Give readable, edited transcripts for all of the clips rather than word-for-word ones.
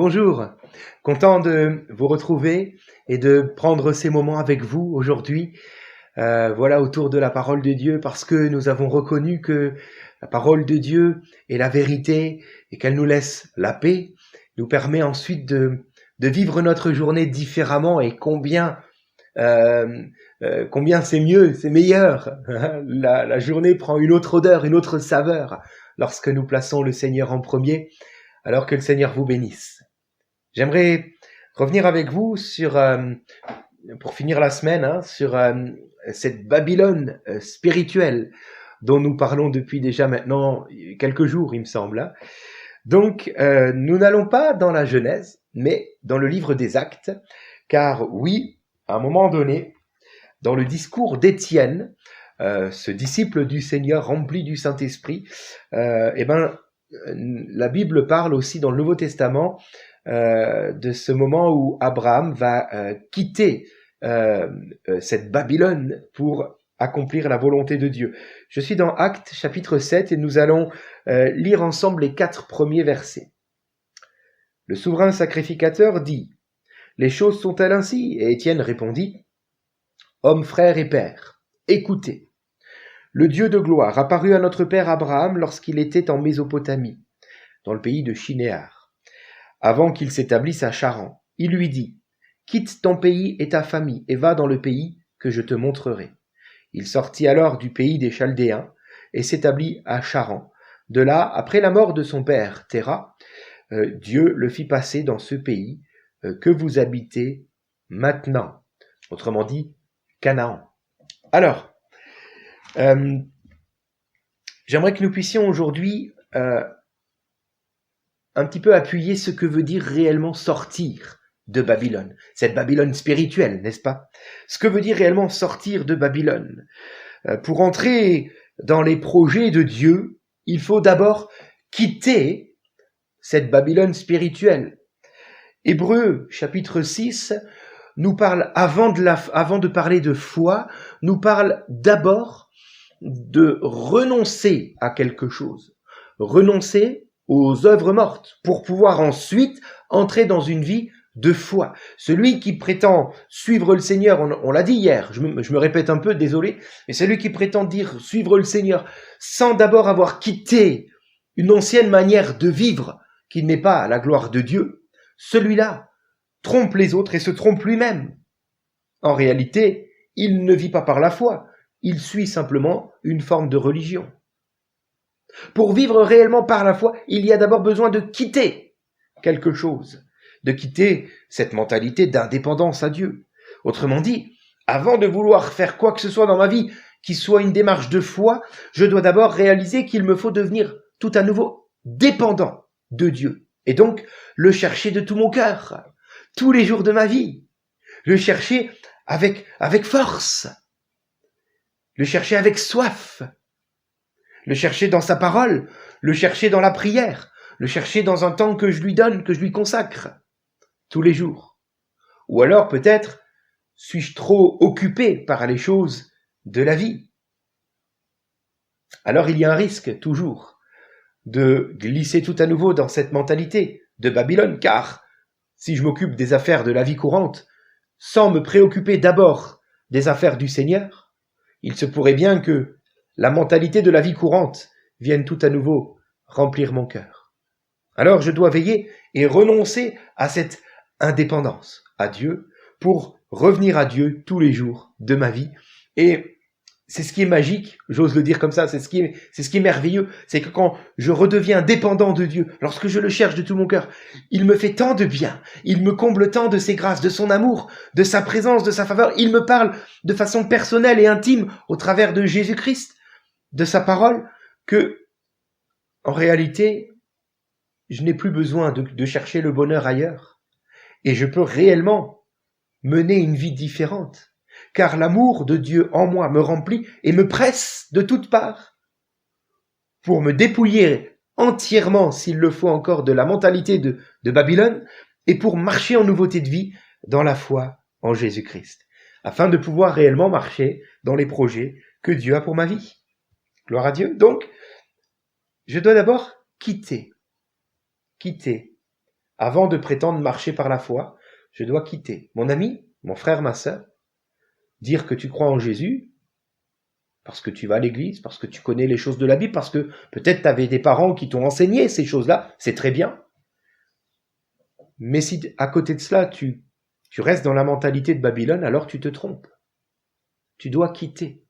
Bonjour, content de vous retrouver et de prendre ces moments avec vous aujourd'hui. Voilà, autour de la parole de Dieu, parce que nous avons reconnu que la parole de Dieu est la vérité et qu'elle nous laisse la paix, nous permet ensuite de vivre notre journée différemment. Et euh, combien c'est mieux, c'est meilleur. La journée prend une autre odeur, une autre saveur lorsque nous plaçons le Seigneur en premier. Alors que le Seigneur vous bénisse. J'aimerais revenir avec vous pour finir la semaine, sur cette Babylone spirituelle dont nous parlons depuis déjà maintenant quelques jours, il me semble. Donc, nous n'allons pas dans la Genèse, mais dans le livre des Actes, car oui, à un moment donné, dans le discours d'Étienne, ce disciple du Seigneur rempli du Saint-Esprit, la Bible parle aussi dans le Nouveau Testament de ce moment où Abraham va quitter cette Babylone pour accomplir la volonté de Dieu. Je suis dans Actes chapitre 7 et nous allons lire ensemble les 4 premiers versets. Le souverain sacrificateur dit : « Les choses sont-elles ainsi ? » Et Étienne répondit : « Hommes, frères et pères, écoutez. Le Dieu de gloire apparut à notre père Abraham lorsqu'il était en Mésopotamie, dans le pays de Shinéar, avant qu'il s'établisse à Charan. Il lui dit : « Quitte ton pays et ta famille, et va dans le pays que je te montrerai. » Il sortit alors du pays des Chaldéens, et s'établit à Charan. De là, après la mort de son père, Téra, Dieu le fit passer dans ce pays que vous habitez maintenant. Autrement dit, Canaan. Alors, j'aimerais que nous puissions aujourd'hui un petit peu appuyer ce que veut dire réellement sortir de Babylone. Cette Babylone spirituelle, n'est-ce pas ? Ce que veut dire réellement sortir de Babylone. Pour entrer dans les projets de Dieu, il faut d'abord quitter cette Babylone spirituelle. Hébreux chapitre 6 nous parle, avant de parler de foi, nous parle d'abord de renoncer à quelque chose. Renoncer aux œuvres mortes pour pouvoir ensuite entrer dans une vie de foi. Celui qui prétend suivre le Seigneur, on l'a dit hier, je me répète un peu, désolé, mais celui qui prétend dire suivre le Seigneur sans d'abord avoir quitté une ancienne manière de vivre qui n'est pas à la gloire de Dieu, celui-là trompe les autres et se trompe lui-même. En réalité, il ne vit pas par la foi, il suit simplement une forme de religion. Pour vivre réellement par la foi, il y a d'abord besoin de quitter quelque chose, de quitter cette mentalité d'indépendance à Dieu. Autrement dit, avant de vouloir faire quoi que ce soit dans ma vie qui soit une démarche de foi, je dois d'abord réaliser qu'il me faut devenir tout à nouveau dépendant de Dieu. Et donc, le chercher de tout mon cœur, tous les jours de ma vie. Le chercher avec force. Le chercher avec soif. Le chercher dans sa parole, le chercher dans la prière, le chercher dans un temps que je lui donne, que je lui consacre, tous les jours. Ou alors peut-être suis-je trop occupé par les choses de la vie. Alors il y a un risque, toujours, de glisser tout à nouveau dans cette mentalité de Babylone, car si je m'occupe des affaires de la vie courante, sans me préoccuper d'abord des affaires du Seigneur, il se pourrait bien que la mentalité de la vie courante vienne tout à nouveau remplir mon cœur. Alors je dois veiller et renoncer à cette indépendance à Dieu pour revenir à Dieu tous les jours de ma vie. Et c'est ce qui est magique, j'ose le dire comme ça, c'est ce qui est merveilleux, c'est que quand je redeviens dépendant de Dieu, lorsque je le cherche de tout mon cœur, il me fait tant de bien, il me comble tant de ses grâces, de son amour, de sa présence, de sa faveur, il me parle de façon personnelle et intime au travers de Jésus-Christ, de sa parole, que, en réalité, je n'ai plus besoin de chercher le bonheur ailleurs. Et je peux réellement mener une vie différente. Car l'amour de Dieu en moi me remplit et me presse de toutes parts pour me dépouiller entièrement, s'il le faut encore, de la mentalité de Babylone et pour marcher en nouveauté de vie dans la foi en Jésus-Christ, afin de pouvoir réellement marcher dans les projets que Dieu a pour ma vie. Gloire à Dieu. Donc, je dois d'abord quitter Avant de prétendre marcher par la foi, je dois quitter. Mon ami, mon frère, ma sœur, dire que tu crois en Jésus, parce que tu vas à l'église, parce que tu connais les choses de la Bible, parce que peut-être tu avais des parents qui t'ont enseigné ces choses-là, c'est très bien. Mais si à côté de cela, tu restes dans la mentalité de Babylone, alors tu te trompes. Tu dois quitter.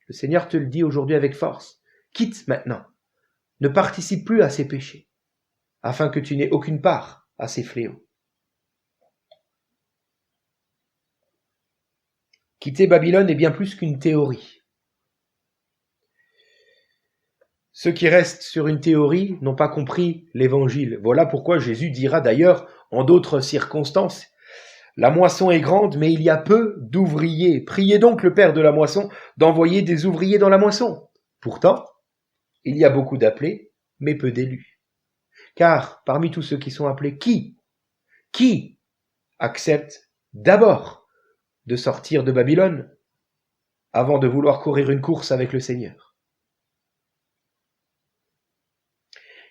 Le Seigneur te le dit aujourd'hui avec force. Quitte maintenant. Ne participe plus à ces péchés, afin que tu n'aies aucune part à ces fléaux. Quitter Babylone est bien plus qu'une théorie. Ceux qui restent sur une théorie n'ont pas compris l'évangile. Voilà pourquoi Jésus dira d'ailleurs, en d'autres circonstances, la moisson est grande, mais il y a peu d'ouvriers. Priez donc le Père de la moisson d'envoyer des ouvriers dans la moisson. Pourtant, il y a beaucoup d'appelés, mais peu d'élus. Car parmi tous ceux qui sont appelés, qui accepte d'abord de sortir de Babylone avant de vouloir courir une course avec le Seigneur?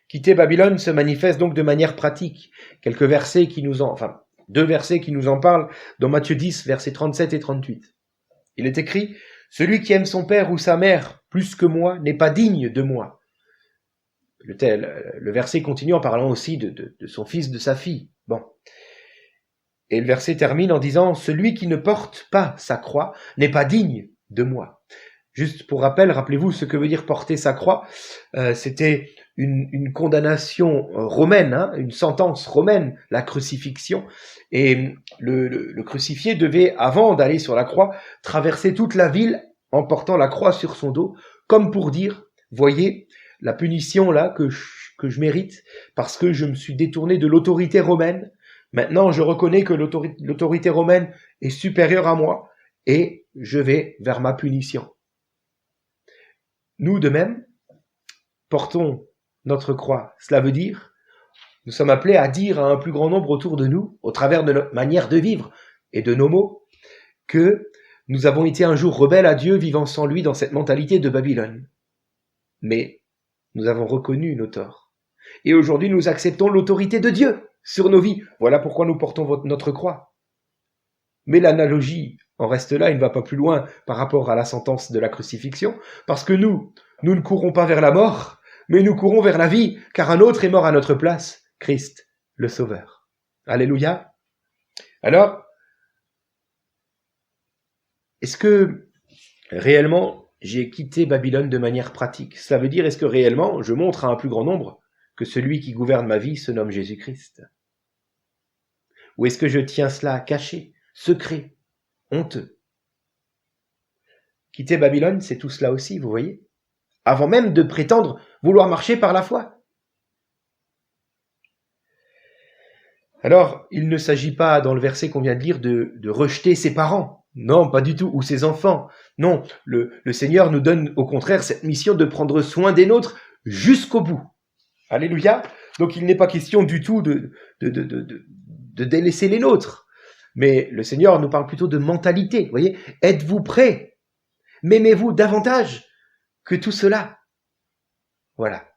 Quitter Babylone se manifeste donc de manière pratique. Quelques versets qui nous en, enfin, 2 versets qui nous en parlent dans Matthieu 10, versets 37 et 38. Il est écrit, « Celui qui aime son père ou sa mère plus que moi n'est pas digne de moi. » Le verset continue en parlant aussi de son fils, de sa fille. Bon. Et le verset termine en disant, « Celui qui ne porte pas sa croix n'est pas digne de moi. » Juste pour rappel, rappelez-vous ce que veut dire porter sa croix. C'était une condamnation romaine, hein, une sentence romaine, la crucifixion. Et le crucifié devait, avant d'aller sur la croix, traverser toute la ville en portant la croix sur son dos, comme pour dire, voyez, la punition là que je mérite, parce que je me suis détourné de l'autorité romaine. Maintenant, je reconnais que l'autorité romaine est supérieure à moi, et je vais vers ma punition. Nous, de même, portons notre croix. Cela veut dire, nous sommes appelés à dire à un plus grand nombre autour de nous, au travers de notre manière de vivre et de nos mots, que nous avons été un jour rebelles à Dieu, vivant sans lui dans cette mentalité de Babylone. Mais nous avons reconnu nos torts. Et aujourd'hui, nous acceptons l'autorité de Dieu sur nos vies. Voilà pourquoi nous portons notre croix. Mais l'analogie en reste là, il ne va pas plus loin par rapport à la sentence de la crucifixion, parce que nous ne courons pas vers la mort, mais nous courons vers la vie, car un autre est mort à notre place, Christ, le Sauveur. Alléluia. Alors, est-ce que réellement j'ai quitté Babylone de manière pratique? Cela veut dire, est-ce que réellement je montre à un plus grand nombre que celui qui gouverne ma vie se nomme Jésus-Christ? Ou est-ce que je tiens cela caché, secret, honteux? Quitter Babylone, c'est tout cela aussi, vous voyez? Avant même de prétendre vouloir marcher par la foi. Alors, il ne s'agit pas, dans le verset qu'on vient de lire, de rejeter ses parents. Non, pas du tout, ou ses enfants. Non, le Seigneur nous donne au contraire cette mission de prendre soin des nôtres jusqu'au bout. Alléluia. Donc il n'est pas question du tout de délaisser les nôtres. Mais le Seigneur nous parle plutôt de mentalité. Vous voyez, êtes-vous prêts? M'aimez-vous davantage que tout cela? Voilà.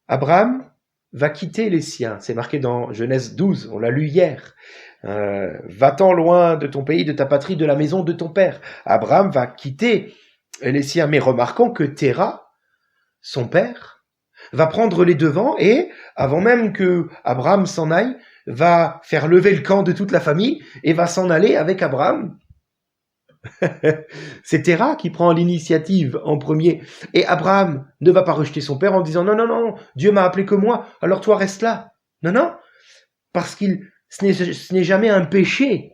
Abraham va quitter les siens. C'est marqué dans Genèse 12, on l'a lu hier. Va-t'en loin de ton pays, de ta patrie, de la maison de ton père. Abraham va quitter les siens. Mais remarquons que Téra, son père, va prendre les devants et, avant même que Abraham s'en aille, va faire lever le camp de toute la famille et va s'en aller avec Abraham. C'est Téra qui prend l'initiative en premier. Et Abraham ne va pas rejeter son père en disant non, non, non, Dieu m'a appelé que moi, alors toi reste là. Non, non, parce que ce n'est jamais un péché.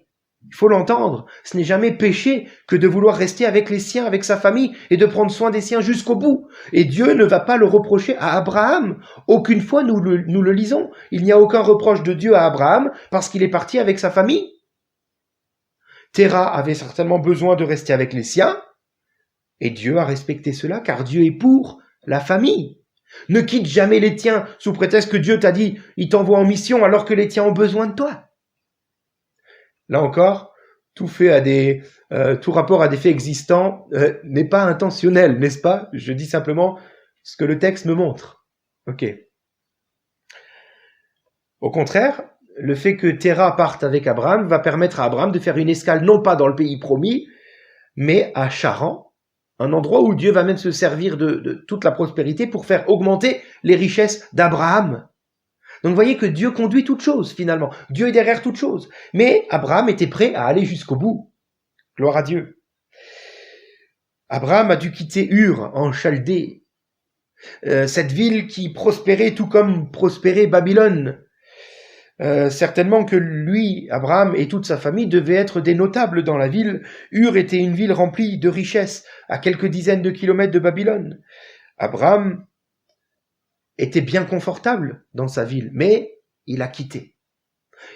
Il faut l'entendre. Ce n'est jamais péché que de vouloir rester avec les siens, avec sa famille, et de prendre soin des siens jusqu'au bout. Et Dieu ne va pas le reprocher à Abraham. Aucune fois nous le lisons. Il n'y a aucun reproche de Dieu à Abraham parce qu'il est parti avec sa famille. Téra avait certainement besoin de rester avec les siens, et Dieu a respecté cela, car Dieu est pour la famille. Ne quitte jamais les tiens sous prétexte que Dieu t'a dit, il t'envoie en mission alors que les tiens ont besoin de toi. Là encore, tout rapport à des faits existants n'est pas intentionnel, n'est-ce pas? Je dis simplement ce que le texte me montre. Ok. Au contraire, le fait que Terah parte avec Abraham va permettre à Abraham de faire une escale non pas dans le pays promis, mais à Charan, un endroit où Dieu va même se servir de toute la prospérité pour faire augmenter les richesses d'Abraham. Donc vous voyez que Dieu conduit toutes choses finalement. Dieu est derrière toutes choses. Mais Abraham était prêt à aller jusqu'au bout. Gloire à Dieu. Abraham a dû quitter Ur en Chaldée, cette ville qui prospérait tout comme prospérait Babylone. Certainement que lui, Abraham et toute sa famille devaient être des notables dans la ville. Ur était une ville remplie de richesses, à quelques dizaines de kilomètres de Babylone. Abraham était bien confortable dans sa ville, mais il a quitté.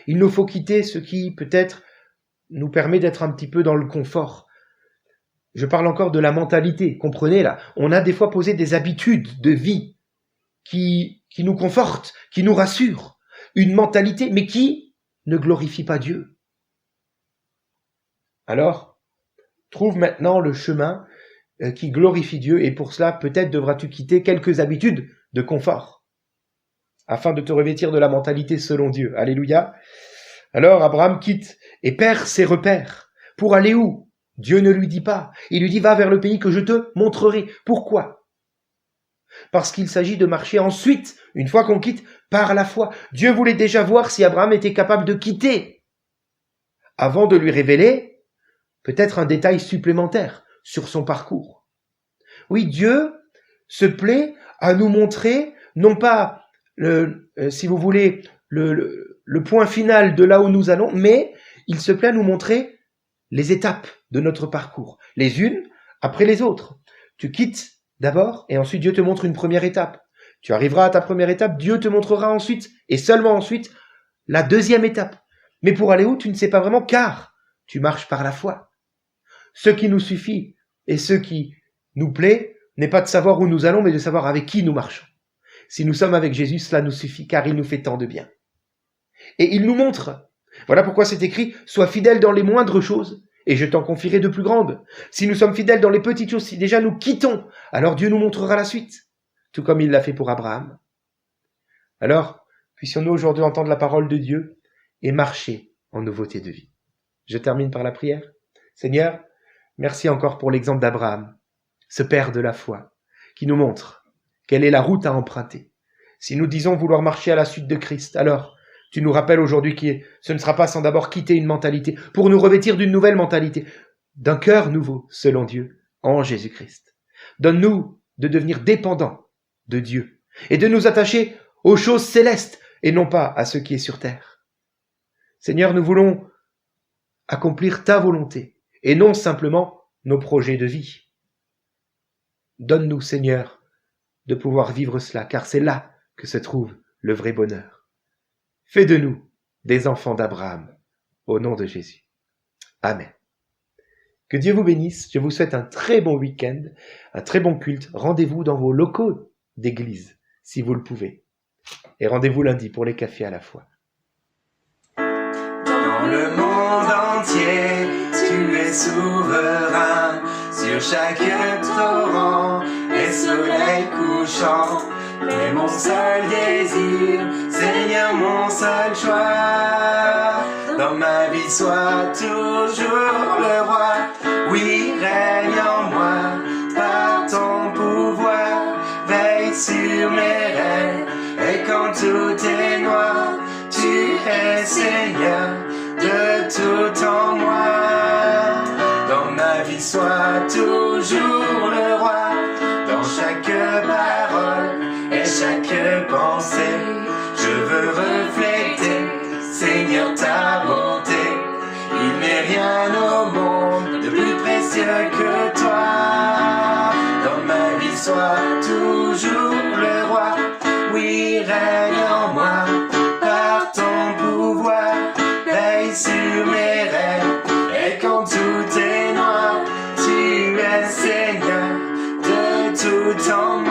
Il nous faut quitter ce qui, peut-être, nous permet d'être un petit peu dans le confort. Je parle encore de la mentalité, comprenez là. On a des fois posé des habitudes de vie qui nous confortent, qui nous rassurent. Une mentalité, mais qui ne glorifie pas Dieu. Alors, trouve maintenant le chemin qui glorifie Dieu, et pour cela, peut-être devras-tu quitter quelques habitudes de confort, afin de te revêtir de la mentalité selon Dieu. Alléluia. Alors, Abraham quitte et perd ses repères. Pour aller où? Dieu ne lui dit pas. Il lui dit, va vers le pays que je te montrerai. Pourquoi? Parce qu'il s'agit de marcher ensuite, une fois qu'on quitte, par la foi. Dieu voulait déjà voir si Abraham était capable de quitter, avant de lui révéler peut-être un détail supplémentaire sur son parcours. Oui, Dieu se plaît à nous montrer, non pas, si vous voulez, le point final de là où nous allons, mais il se plaît à nous montrer les étapes de notre parcours, les unes après les autres. Tu quittes d'abord, et ensuite Dieu te montre une première étape. Tu arriveras à ta première étape, Dieu te montrera ensuite, et seulement ensuite, la deuxième étape. Mais pour aller où, tu ne sais pas vraiment, car tu marches par la foi. Ce qui nous suffit, et ce qui nous plaît, n'est pas de savoir où nous allons, mais de savoir avec qui nous marchons. Si nous sommes avec Jésus, cela nous suffit, car il nous fait tant de bien. Et il nous montre. Voilà pourquoi c'est écrit, sois fidèle dans les moindres choses, et je t'en confierai de plus grandes. Si nous sommes fidèles dans les petites choses, si déjà nous quittons, alors Dieu nous montrera la suite, tout comme il l'a fait pour Abraham. Alors, puissions-nous aujourd'hui entendre la parole de Dieu et marcher en nouveauté de vie. Je termine par la prière. Seigneur, merci encore pour l'exemple d'Abraham, ce père de la foi, qui nous montre quelle est la route à emprunter. Si nous disons vouloir marcher à la suite de Christ, alors tu nous rappelles aujourd'hui que ce ne sera pas sans d'abord quitter une mentalité, pour nous revêtir d'une nouvelle mentalité, d'un cœur nouveau, selon Dieu, en Jésus-Christ. Donne-nous de devenir dépendants de Dieu et de nous attacher aux choses célestes et non pas à ce qui est sur terre. Seigneur, nous voulons accomplir ta volonté et non simplement nos projets de vie. Donne-nous, Seigneur, de pouvoir vivre cela, car c'est là que se trouve le vrai bonheur. Fais de nous des enfants d'Abraham, au nom de Jésus. Amen. Que Dieu vous bénisse. Je vous souhaite un très bon week-end, un très bon culte. Rendez-vous dans vos locaux d'église, si vous le pouvez. Et rendez-vous lundi pour les cafés à la fois. Dans le monde entier, tu es souverain, sur chaque torrent et soleil couchant. Mais mon seul désir, Seigneur, mon seul choix, dans ma vie sois toujours le roi. Oui, règne en moi, par ton pouvoir, veille sur mes rêves, et quand tout est noir, tu es Seigneur de tout en moi. Dans ma vie sois toujours le roi, dans chaque parole et chaque pensée, je veux refléter, Seigneur, ta bonté. Il n'est rien au monde de plus précieux que toi. Dans ma vie sois toujours le roi, oui, règne en moi, par ton pouvoir, veille sur mes rêves, et quand tout est noir, tu es Seigneur de tout en moi.